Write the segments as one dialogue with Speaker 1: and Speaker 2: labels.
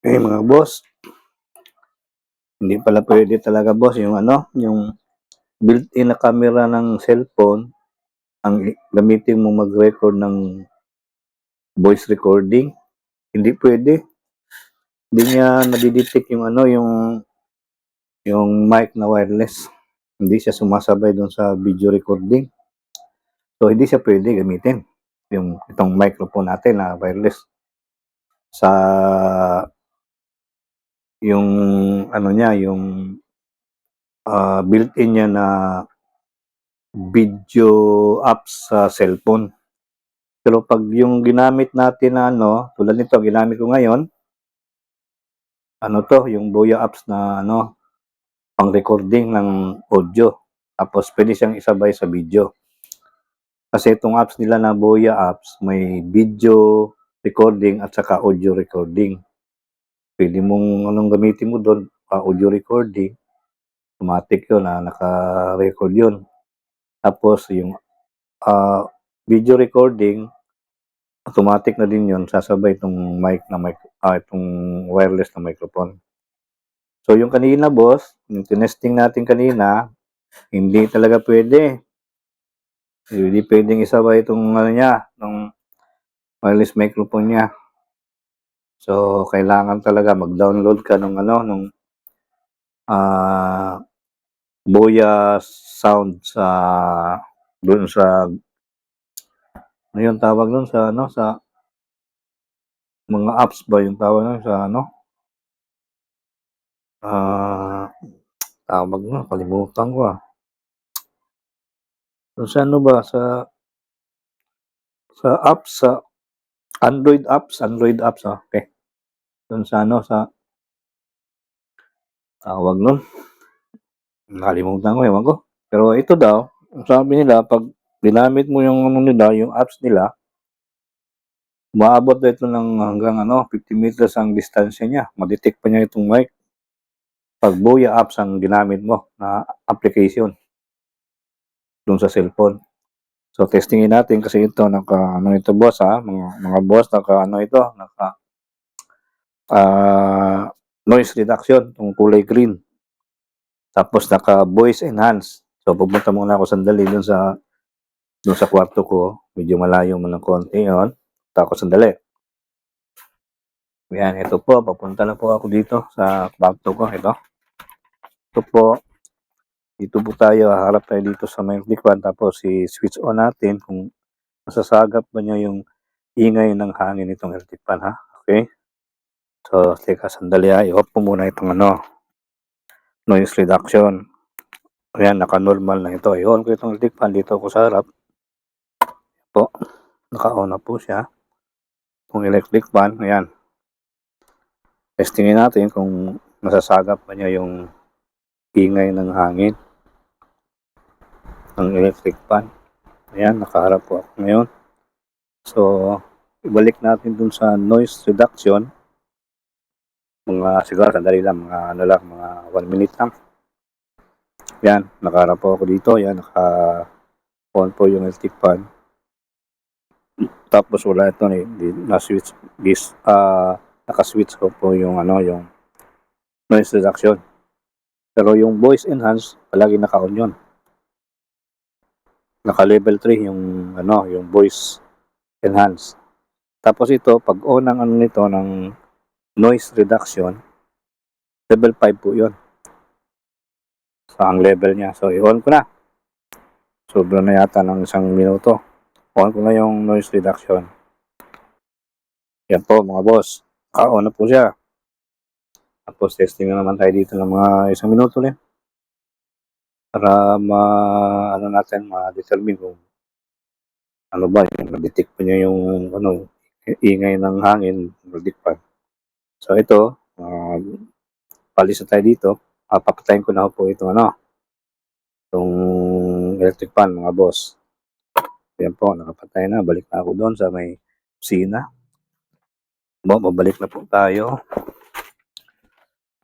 Speaker 1: Eh, mga boss, hindi pala pwede talaga boss yung ano, yung built-in na camera ng cellphone ang gamitin mo mag-record ng voice recording. Hindi pwede. Hindi niya nadidetect yung ano, yung mic na wireless. Hindi siya sumasabay doon sa video recording. So, hindi siya pwede gamitin. Yung itong microphone natin na wireless. Sa yung ano niya, yung built-in niya na video apps sa cellphone. Pero pag yung ginamit natin na ano, tulad nito, ginamit ko ngayon, ano to, yung Boya apps na ano, pang recording ng audio. Tapos pwede siyang isabay sa video. Kasi itong apps nila na Boya apps, may video recording at saka audio recording. Pwede mong anong gamitin mo doon, audio recording, automatic yun na naka-record yun. Tapos yung video recording, automatic na din yun, sasabay itong itong wireless na microphone. So yung kanina boss, yung tinesting natin kanina, hindi talaga pwede. Hindi pwedeng isabay itong ano niya, ng wireless microphone niya. So kailangan talaga mag-download ka ng ano, ng Boya sound sa doon sa ano yung tawag doon sa ano sa mga apps ba yung tawag doon sa ano tawag mo kalimutan ko doon sa ano ba sa apps sa Android apps okay doon sa ano sa tawag nun nakalimutan ko ewan ko pero ito daw sabi nila pag ginamit mo yung ano nila yung apps nila maabot na ito ng hanggang ano 50 meters ang distansya niya madetect pa niya itong mic pag Boya apps ang ginamit mo na application doon sa cellphone. So testingin natin kasi ito naka ano ito boss mga boss naka ano ito naka noise reduction yung kulay green. Tapos naka voice enhance. So pupunta muna ako sandali doon sa kwarto ko. Medyo malayo mo ng konti yon. Tapos sandali. Yan, ito po. Papunta na po ako dito sa kwarto ko. Ito po. Dito po tayo. Harap tayo dito sa main likod. Tapos i-switch on natin kung masasagap ba niya yung ingay ng hangin itong electric fan ha. Okay? So, teka sandali i-off po muna itong ano, noise reduction. Ayan, naka-normal na ito. I-on ko itong electric fan dito ako sa harap. Po, naka-on na po siya. Itong electric fan, ayan. Testingin natin kung masasagap ba niya yung ingay ng hangin ng electric fan. Ayan, nakaharap po ako ngayon. So, ibalik natin dun sa noise reduction. Siguro sandali lang, mga 1 minute lang. Yan, nakaharap po ako dito. Yan, naka-on po yung electric fan. Tapos wala ito, na-switch naka-switch ko po yung ano, yung noise reduction. Pero yung voice enhance, palagi naka-on yun. Naka-level 3 yung ano, yung voice enhance. Tapos ito, pag on ang ano nito ng noise reduction, level 5 po yun. So, ang level niya. So, i-on ko na. Sobra na yata ng 1 minuto. On ko na yung noise reduction. Yan po mga boss. On na po siya. Tapos testing na naman tayo dito ng mga 1 minuto ulit. Para ma-determine kung ano ba, yung ma-detect pa niya yung ano, ingay ng hangin, electric fan. So ito, palis na tayo dito. Papatayin ko na po itong ano, itong electric fan mga boss. Yan po, nakapatay na. Balik na ako doon sa may kusina. Babalik na po tayo.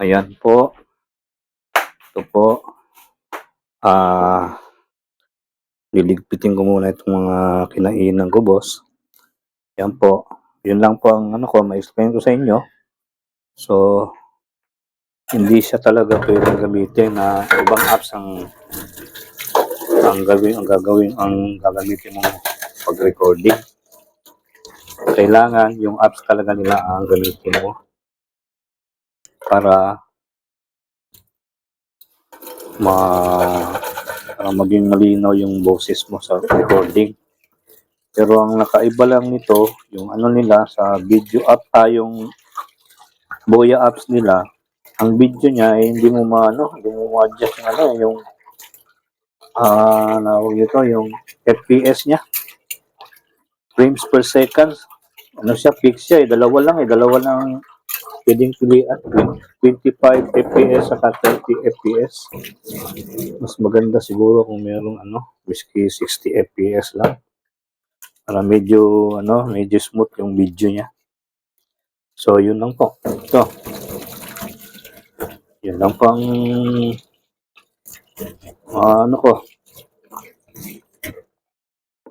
Speaker 1: Ayan po. Ito po. Liligpitin ko muna itong mga kinainan ko, boss. Yan po. Yun lang po ang ano ko, ma-explain ko sa inyo. So, hindi siya talaga pwedeng gamitin na ibang apps ang gagamitin mong pag-recording. Kailangan yung apps talaga nila ang gamitin mo para para maging malinaw yung boses mo sa recording. Pero ang nakaiba lang nito, yung ano nila sa video app, yung Boya apps nila, ang video niya ay hindi mo hindi mo ma-adjust yung nawag nito, yung FPS niya, frames per second. Ano siya, fix siya, dalawa lang pwedeng pilihan, 25 FPS at 30 FPS. Mas maganda siguro kung merong whiskey 60 FPS lang para medyo smooth yung video niya. So yun lang po. Ito. Yun lang po ang ko.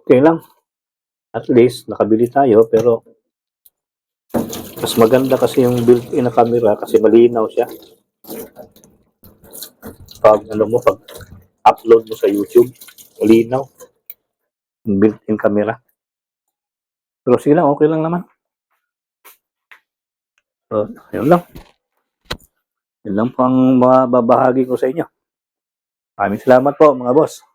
Speaker 1: Okay lang. At least nakabili tayo, pero mas maganda kasi yung built-in na camera kasi malinaw siya. Pag upload mo sa YouTube, malinaw yung built-in camera. Pero sige lang, okay lang naman. So, yun lang. Yun lang po ang mga babahagi ko sa inyo. Maraming salamat po mga boss.